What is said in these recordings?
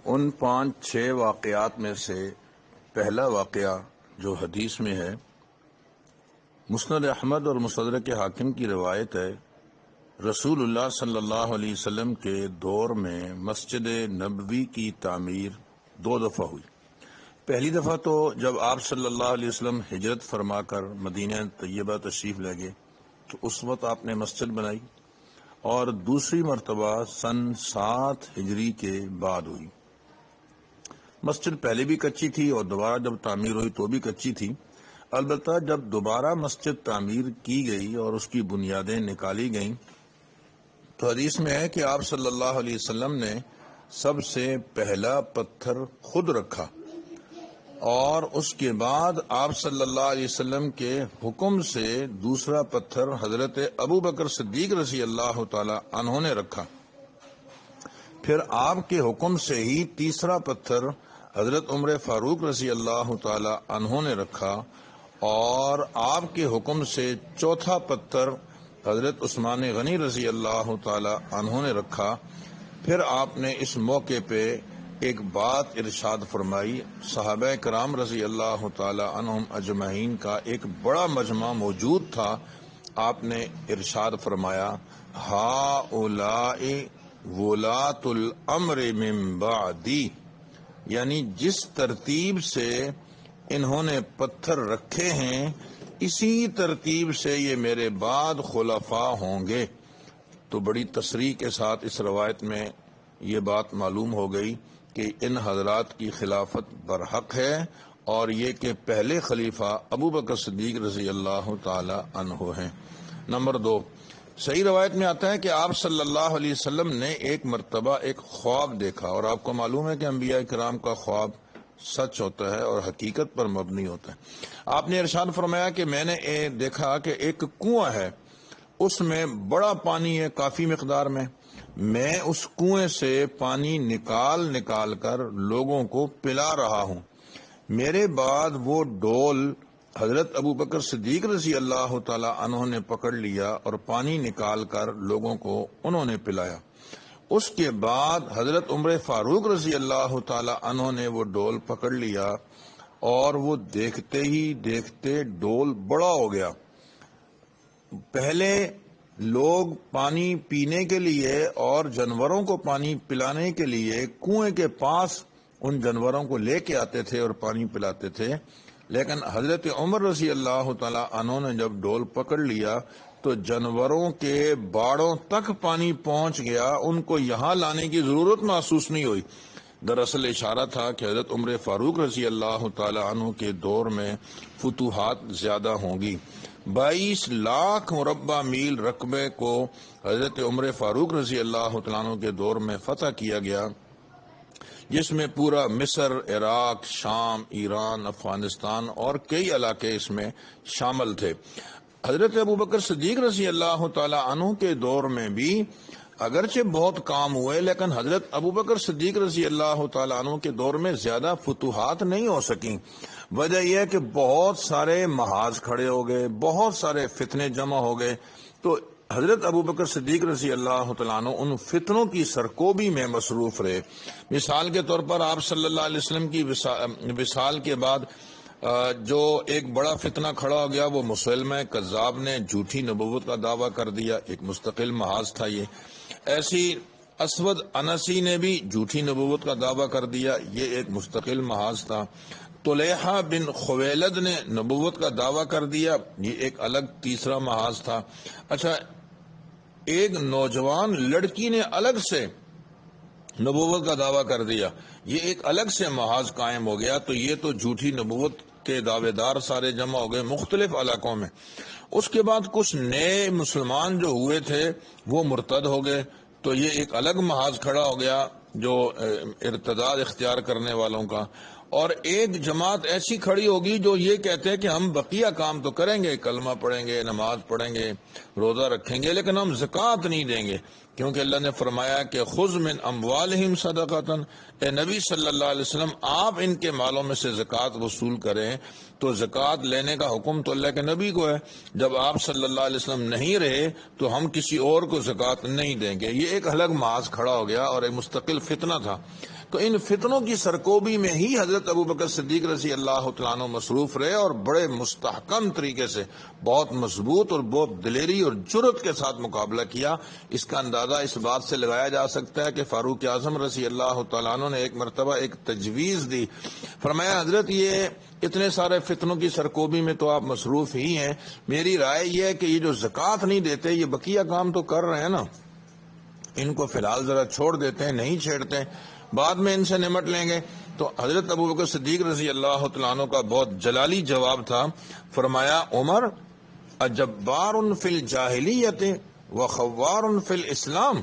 ان 5-6 واقعات میں سے پہلا واقعہ جو حدیث میں ہے، مسند احمد اور مستدرک حاکم کی روایت ہے، رسول اللہ صلی اللہ علیہ وسلم کے دور میں مسجد نبوی کی تعمیر 2 دفعہ ہوئی۔ پہلی دفعہ تو جب آپ صلی اللہ علیہ وسلم ہجرت فرما کر مدینہ طیبہ تشریف لے گئے تو اس وقت آپ نے مسجد بنائی، اور دوسری مرتبہ سن 7 ہجری کے بعد ہوئی۔ مسجد پہلے بھی کچی تھی اور دوبارہ جب تعمیر ہوئی تو بھی کچی تھی۔ البتہ جب دوبارہ مسجد تعمیر کی گئی اور اس کی بنیادیں نکالی گئیں تو حدیث میں ہے کہ آپ صلی اللہ علیہ وسلم نے سب سے پہلا پتھر خود رکھا، اور اس کے بعد آپ صلی اللہ علیہ وسلم کے حکم سے دوسرا پتھر حضرت ابو بکر صدیق رضی اللہ تعالی عنہ نے رکھا۔ پھر آپ کے حکم سے ہی تیسرا پتھر حضرت عمر فاروق رضی اللہ تعالی عنہ نے رکھا، اور آپ کے حکم سے چوتھا پتھر حضرت عثمان غنی رضی اللہ تعالی عنہ نے رکھا۔ پھر آپ نے اس موقع پہ ایک بات ارشاد فرمائی۔ صحابہ کرام رضی اللہ تعالی عنہم اجمعین کا ایک بڑا مجمع موجود تھا۔ آپ نے ارشاد فرمایا، ہؤلاء ولاۃ الامر من بعدی، یعنی جس ترتیب سے انہوں نے پتھر رکھے ہیں اسی ترتیب سے یہ میرے بعد خلفاء ہوں گے۔ تو بڑی تصریح کے ساتھ اس روایت میں یہ بات معلوم ہو گئی کہ ان حضرات کی خلافت برحق ہے، اور یہ کہ پہلے خلیفہ ابو بکر صدیق رضی اللہ تعالی عنہ ہیں۔ نمبر 2، صحیح روایت میں آتا ہے کہ آپ صلی اللہ علیہ وسلم نے ایک مرتبہ ایک خواب دیکھا، اور آپ کو معلوم ہے کہ انبیاء کرام کا خواب سچ ہوتا ہے اور حقیقت پر مبنی ہوتا ہے۔ آپ نے ارشاد فرمایا کہ میں نے دیکھا کہ ایک کنواں ہے، اس میں بڑا پانی ہے کافی مقدار میں اس کنویں سے پانی نکال کر لوگوں کو پلا رہا ہوں۔ میرے بعد وہ ڈول حضرت ابو بکر صدیق رضی اللہ تعالی عنہ نے پکڑ لیا اور پانی نکال کر لوگوں کو انہوں نے پلایا۔ اس کے بعد حضرت عمر فاروق رضی اللہ تعالی عنہ نے وہ ڈول پکڑ لیا، اور وہ دیکھتے ہی دیکھتے ڈول بڑا ہو گیا۔ پہلے لوگ پانی پینے کے لیے اور جانوروں کو پانی پلانے کے لیے کنویں کے پاس ان جانوروں کو لے کے آتے تھے اور پانی پلاتے تھے، لیکن حضرت عمر رضی اللہ تعالی عنہ نے جب ڈول پکڑ لیا تو جانوروں کے باڑوں تک پانی پہنچ گیا، ان کو یہاں لانے کی ضرورت محسوس نہیں ہوئی۔ دراصل اشارہ تھا کہ حضرت عمر فاروق رضی اللہ تعالی عنہ کے دور میں فتوحات زیادہ ہوں گی۔ 22 لاکھ مربع میل رقبے کو حضرت عمر فاروق رضی اللہ تعالیٰ عنہ کے دور میں فتح کیا گیا، جس میں پورا مصر، عراق، شام، ایران، افغانستان اور کئی علاقے اس میں شامل تھے۔ حضرت ابو بکر صدیق رضی اللہ تعالیٰ عنہ کے دور میں بھی اگرچہ بہت کام ہوئے، لیکن حضرت ابو بکر صدیق رضی اللہ تعالیٰ عنہ کے دور میں زیادہ فتوحات نہیں ہو سکیں۔ وجہ یہ ہے کہ بہت سارے محاذ کھڑے ہو گئے، بہت سارے فتنے جمع ہو گئے، تو حضرت ابو بکر صدیق رضی اللہ تعالیٰ عنہ ان فتنوں کی سرکوبی میں مصروف رہے۔ مثال کے طور پر آپ صلی اللہ علیہ وسلم کی وصال کے بعد جو ایک بڑا فتنہ کھڑا ہو گیا، وہ مسلمہ کذاب نے جھوٹی نبوت کا دعویٰ کر دیا، ایک مستقل محاذ تھا یہ۔ ایسی اسود انسی نے بھی جھوٹی نبوت کا دعویٰ کر دیا، یہ ایک مستقل محاذ تھا۔ طلیحہ بن خویلد نے نبوت کا دعویٰ کر دیا، یہ ایک الگ تیسرا محاذ تھا۔ اچھا، ایک نوجوان لڑکی نے الگ سے نبوت کا دعویٰ کر دیا، یہ ایک الگ سے محاذ قائم ہو گیا۔ تو یہ تو جھوٹی نبوت کے دعوے دار سارے جمع ہو گئے مختلف علاقوں میں۔ اس کے بعد کچھ نئے مسلمان جو ہوئے تھے وہ مرتد ہو گئے، تو یہ ایک الگ محاذ کھڑا ہو گیا جو ارتداد اختیار کرنے والوں کا۔ اور ایک جماعت ایسی کھڑی ہوگی جو یہ کہتے ہیں کہ ہم بقیہ کام تو کریں گے، کلمہ پڑھیں گے، نماز پڑھیں گے، روزہ رکھیں گے، لیکن ہم زکوٰۃ نہیں دیں گے، کیونکہ اللہ نے فرمایا کہ خذ من اموالہم صدقۃ، اے نبی صلی اللہ علیہ وسلم آپ ان کے مالوں میں سے زکوٰۃ وصول کریں۔ تو زکوٰۃ لینے کا حکم تو اللہ کے نبی کو ہے، جب آپ صلی اللہ علیہ وسلم نہیں رہے تو ہم کسی اور کو زکوٰۃ نہیں دیں گے۔ یہ ایک الگ محاذ کھڑا ہو گیا اور ایک مستقل فتنہ تھا۔ تو ان فتنوں کی سرکوبی میں ہی حضرت ابوبکر صدیق رضی اللہ تعالیٰ عنہ مصروف رہے اور بڑے مستحکم طریقے سے بہت مضبوط اور بہت دلیری اور جرأت کے ساتھ مقابلہ کیا۔ اس کا اندازہ اس بات سے لگایا جا سکتا ہے کہ فاروق اعظم رضی اللہ تعالیٰ عنہ نے ایک مرتبہ ایک تجویز دی، فرمایا حضرت یہ اتنے سارے فتنوں کی سرکوبی میں تو آپ مصروف ہی ہیں، میری رائے یہ ہے کہ یہ جو زکوٰۃ نہیں دیتے یہ بقیہ کام تو کر رہے ہیں نا، ان کو فی الحال ذرا چھوڑ دیتے ہیں، نہیں چھیڑتے، بعد میں ان سے نمٹ لیں گے۔ تو حضرت ابوبکر صدیق رضی اللہ تعالیٰ عنہ کا بہت جلالی جواب تھا، فرمایا عمر اجبار فی الجاہلیت وخوار فی الاسلام،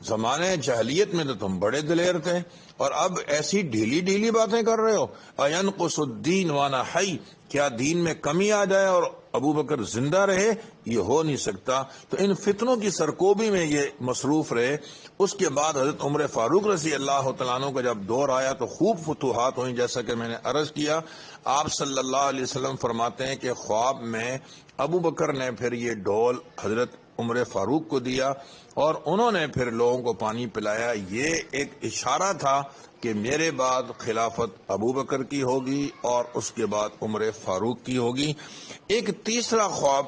زمانے جاہلیت میں تو تم بڑے دلیر تھے اور اب ایسی ڈھیلی ڈھیلی باتیں کر رہے ہو۔ اینقص الدین وانا حی، کیا دین میں کمی آ جائے اور ابو بکر زندہ رہے؟ یہ ہو نہیں سکتا۔ تو ان فتنوں کی سرکوبی میں یہ مصروف رہے۔ اس کے بعد حضرت عمر فاروق رضی اللہ تعالیٰ عنہ کا جب دور آیا تو خوب فتوحات ہوئیں، جیسا کہ میں نے عرض کیا۔ آپ صلی اللہ علیہ وسلم فرماتے ہیں کہ خواب میں ابو بکر نے پھر یہ ڈھول حضرت عمر فاروق کو دیا اور انہوں نے پھر لوگوں کو پانی پلایا۔ یہ ایک اشارہ تھا کہ میرے بعد خلافت ابو بکر کی ہوگی اور اس کے بعد عمر فاروق کی ہوگی۔ ایک تیسرا خواب